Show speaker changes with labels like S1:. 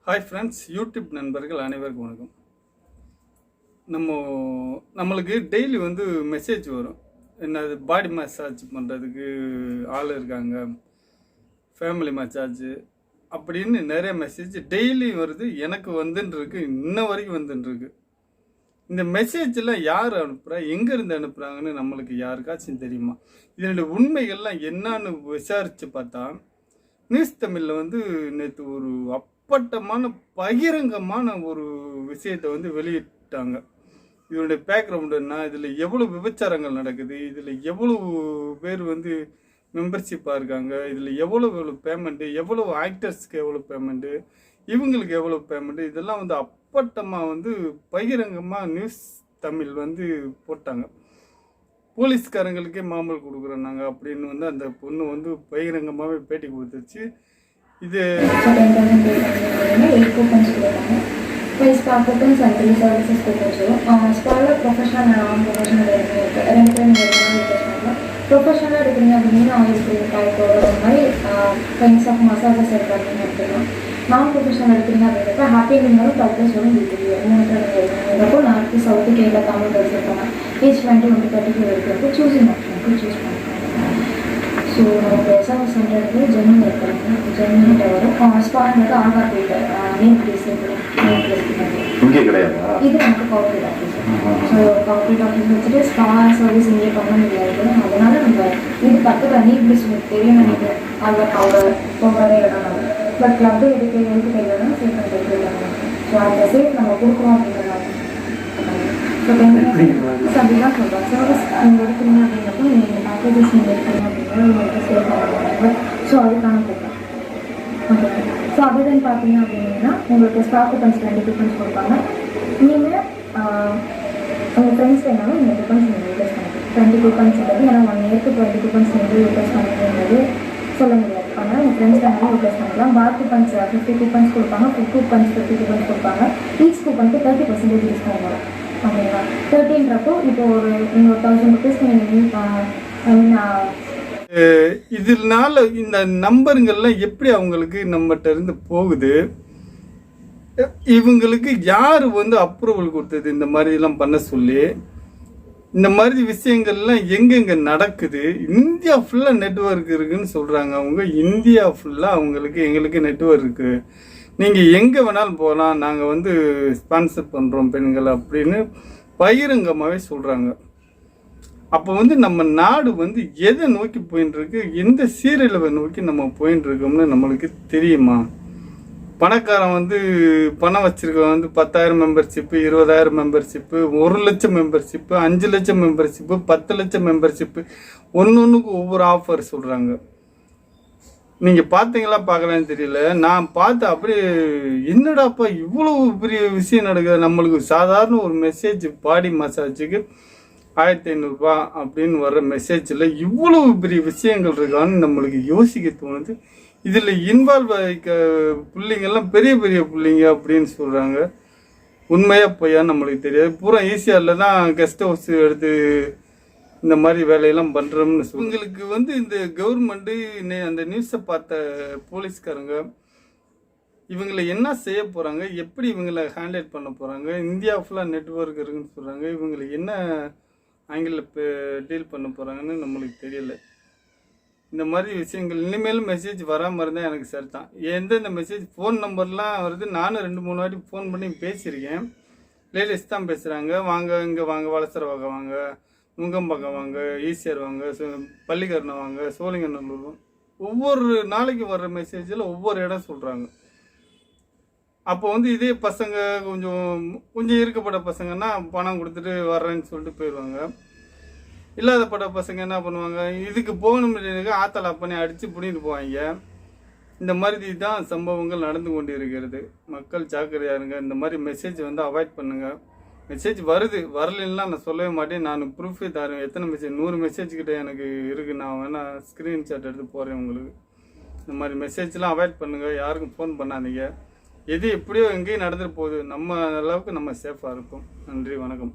S1: Hi friends, YouTube நண்பர்கள் அனைவருக்கும் வணக்கம். நம்மளுக்கு டெய்லி மெசேஜ் வரும். என்னது, பாடி மசாஜ் பண்ணுறதுக்கு ஆள் இருக்காங்க, ஃபேமிலி மசாஜ் அப்படின்னு நிறைய மெசேஜ் டெய்லி வருது. எனக்கு வந்துன்ருக்கு, இன்ன வரைக்கும் வந்துன்ருக்கு. இந்த மெசேஜெல்லாம் யார் அனுப்புகிறா, எங்கேருந்து அனுப்புகிறாங்கன்னு நம்மளுக்கு யாருக்காச்சும் தெரியுமா? இதனுடைய உண்மைகள்லாம் என்னன்னு விசாரித்து பார்த்தா, நியூஸ் தமிழில் நேற்று ஒரு அப்பட்டமான பகிரங்கமான ஒரு விஷயத்தை வெளியிட்டாங்க. இதனுடைய பேக்ரவுண்டு என்ன, இதில் எவ்வளோ விபச்சாரங்கள் நடக்குது, இதில் எவ்வளோ பேர் மெம்பர்ஷிப்பாக இருக்காங்க, இதில் எவ்வளோ பேமெண்ட்டு, எவ்வளோ ஆக்டர்ஸ்க்கு எவ்வளோ பேமெண்ட்டு, இவங்களுக்கு எவ்வளோ பேமெண்ட்டு, இதெல்லாம் அப்பட்டமாக பகிரங்கமாக நியூஸ் தமிழ் போட்டாங்க. போலீஸ்காரங்களுக்கே மாமல் கொடுக்குறோம் நாங்கள் அப்படின்னு அந்த பொண்ணு பகிரங்கமாகவே பேட்டி கொடுத்துருச்சு. இது
S2: ப்ரொஃபஷனலாக எடுக்கிறீங்க அப்படின்னா ஆயில் டைப்போட மாதிரி கைண்ட்ஸ் ஆஃப் மசாஜஸ் எடுக்கிறீங்க அப்படின்னா, நான் ப்ரொஃபஷனல் எடுக்கிறீங்க அப்படின்றப்ப ஹாப்பி இருந்தாலும் 12 வரும் வீட்டுக்கு 3 இருக்கிறப்போ நார்த்து சவுத்து கேரளா தமிழ் வச்சுருக்காங்க. ஏஜ் 20 30 இருக்கிறப்போ சூஸிங் ஆப்ஷனுக்கு சூஸ் பண்ணிக்கலாம். ஸோ நமக்கு எஸ்எம்எஸ் சென்டருக்கு ஜெமினி இருக்கிறாங்க, ஜெமினிட்ட வரும். ஸ்பான்றது ஆதார் போயிட்டு நேம் பிளேஸ்
S3: இங்கே கிடையாது,
S2: இது நமக்கு corporate office. So corporate office வச்சுட்டு ஸ்பா சர்வீஸ் இங்கே பண்ண முடியாது. அதனால நம்ம இது பக்கத்தில் நீட் பிளேஸ் தெரியும் நினைக்கிறேன். அவர் போகிற இடம் நம்ம பட் கிளப்பு எதுக்கு கையிலன்னா சேஃப் அண்ட் செக்யூரிட்டி. ஸோ அந்த சேஃப் நம்ம கொடுக்குறோம் அப்படிங்கிறனால ஸோ அப்படிதான் சொல்கிறோம். சர்வீஸ் நீங்கள் எடுக்கிறீங்க அப்படிங்கிறப்போ நீங்கள் பேக்கேஜஸ் நீங்கள் எடுக்கிறீங்க அப்படிங்கிறது உங்களுக்கு சேஃப் ஆகிடுவாங்க. ஸோ அதுக்கான கொடுப்போம். ஓகே. ஸோ அதுதான் பார்த்தீங்க அப்படின்னா உங்களுக்கு ஸ்டாக் கூப்பன்ஸ் 2 கூப்பன்ஸ் கொடுப்பாங்க. நீங்கள் உங்கள் ஃப்ரெண்ட்ஸ் வேணாலும் நீங்கள் கூப்பன்ஸ் நீங்கள் யூட்டிலைஸ் பண்ணிக்கலாம். 20 கூப்பன்ஸ்ன்றது ஏன்னா 1 இயருக்கு 20 கூப்பன்ஸ் நீங்கள் யூட்டிலைஸ் பண்ணுறது சொல்ல முடியாது. அதனால் உங்கள் ஃப்ரெண்ட்ஸ் வேணாலும் யூட்டிலைஸ் பண்ணிக்கலாம். பார் கூப்பன்ஸ் 50 கூப்பன்ஸ் கொடுப்பாங்க, ஃபுட் கூப்பன்ஸ் 50 கூப்பன்ஸ் கொடுப்பாங்க. ஈச் கூப்பனுக்கு 30% டிஸ்கவுண்ட் வரும். ஓகேங்களா? 30ன்றப்போ இப்போ ஒரு நீங்கள் 1000 ருபீஸ் நீங்கள்
S1: இதனால இந்த நம்பருங்கள்லாம் எப்படி அவங்களுக்கு நம்மகிட்ட இருந்து போகுது, இவங்களுக்கு யார் அப்ரூவல் கொடுத்தது இந்த மாதிரிலாம் பண்ண சொல்லி, இந்த மாதிரி விஷயங்கள்லாம் எங்கெங்கே நடக்குது? இந்தியா ஃபுல்லாக நெட்வொர்க் இருக்குதுன்னு சொல்கிறாங்க. அவங்க இந்தியா ஃபுல்லாக அவங்களுக்கு எங்களுக்கு நெட்வொர்க் இருக்குது, நீங்கள் எங்கே வேணாலும் போகலாம், நாங்கள் ஸ்பான்சர் பண்ணுறோம் பெண்கள் அப்படின்னு பகிரங்கமாகவே சொல்கிறாங்க. அப்போ நம்ம நாடு எதை நோக்கி போயின்னு இருக்கு, எந்த சீரழிவை நோக்கி நம்ம போயின்னு இருக்கோம்னு நம்மளுக்கு தெரியுமா? பணக்காரன் பணம் வச்சிருக்கவன் 10,000 மெம்பர்ஷிப்பு, 20,000 மெம்பர்ஷிப்பு, 1 லட்சம் மெம்பர்ஷிப்பு, 5 லட்சம் மெம்பர்ஷிப்பு, 10 லட்சம் மெம்பர்ஷிப்பு, ஒன்றுக்கு ஒவ்வொரு ஆஃபர் சொல்கிறாங்க. நீங்கள் பார்த்தீங்களா பார்க்கலான்னு தெரியல. நான் பார்த்து அப்படியே என்னடாப்பா இவ்வளோ பெரிய விஷயம் நடக்குது. நம்மளுக்கு சாதாரண ஒரு மெசேஜ் பாடி மசாஜுக்கு 1500 அப்படின்னு வர்ற மெசேஜில் இவ்வளவு பெரிய விஷயங்கள் இருக்கான்னு நம்மளுக்கு யோசிக்க தோணுது. இதில் இன்வால்வ் ஆகிக்க பிள்ளைங்கள்லாம் பெரிய பெரிய பிள்ளைங்க அப்படின்னு சொல்கிறாங்க. உண்மையாக பொய்யான்னு நம்மளுக்கு தெரியாது. பூரா ஈஸியாரில் தான் கெஸ்ட் ஹவுஸ் எடுத்து இந்த மாதிரி வேலையெல்லாம் பண்ணுறோம்னு இவங்களுக்கு இந்த கவர்மெண்ட்டு அந்த நியூஸை பார்த்த போலீஸ்காரங்க இவங்களை என்ன செய்ய போகிறாங்க, எப்படி இவங்களை ஹேண்டில் பண்ண போகிறாங்க, இந்தியா ஃபுல்லாக நெட்வொர்க் இருக்குன்னு சொல்கிறாங்க, இவங்களை என்ன ஆங்கிளில் டீல் பண்ண போகிறாங்கன்னு நம்மளுக்கு தெரியல. இந்த மாதிரி விஷயங்கள் இனிமேலும் மெசேஜ் வராமல் இருந்தால் எனக்கு சரி தான். எந்தெந்த மெசேஜ் ஃபோன் நம்பர்லாம் வருது, நானும் 2-3 வாட்டி ஃபோன் பண்ணி பேசியிருக்கேன். லேடிஸ் தான் பேசுகிறாங்க. வாங்க இங்கே வாங்க, வளசர வாங்க, நுங்கம்பாக்கம் வாங்க, ஈசிஆர் வாங்க, பள்ளிக்கரணை வாங்க, சோழிங்கநல்லூர். ஒவ்வொரு நாளைக்கு வர்ற மெசேஜில் ஒவ்வொரு இடம் சொல்கிறாங்க. அப்போ இதே பசங்க கொஞ்சம் இருக்கப்பட்ட பசங்கன்னா பணம் கொடுத்துட்டு வர்றேன்னு சொல்லிட்டு போயிடுவாங்க. இல்லாதப்பட்ட பசங்க என்ன பண்ணுவாங்க, இதுக்கு போகணும் ஆத்தலை பண்ணி அடித்து பிடிட்டு போவாங்க. இந்த மாதிரி தான் சம்பவங்கள் நடந்து கொண்டு இருக்கிறது. மக்கள் ஜாக்கிரதையாக இருங்க. இந்த மாதிரி மெசேஜ் அவாய்ட் பண்ணுங்கள். மெசேஜ் வருது, வரலன்னா நான் சொல்லவே மாட்டேன். நான் ப்ரூஃபே தரேன். எத்தனை மெசேஜ் 100 மெசேஜ் கிட்ட எனக்கு இருக்குது. நான் வேணால் ஸ்க்ரீன்ஷாட் எடுத்து போகிறேன் உங்களுக்கு. இந்த மாதிரி மெசேஜ்லாம் அவாய்ட் பண்ணுங்கள். யாருக்கும் ஃபோன் பண்ணாதீங்க. எது எப்படியோ எங்கேயும் நடந்துட்டு போகுது. நம்ம அளவுக்கு நம்ம சேஃபாக இருப்போம். நன்றி, வணக்கம்.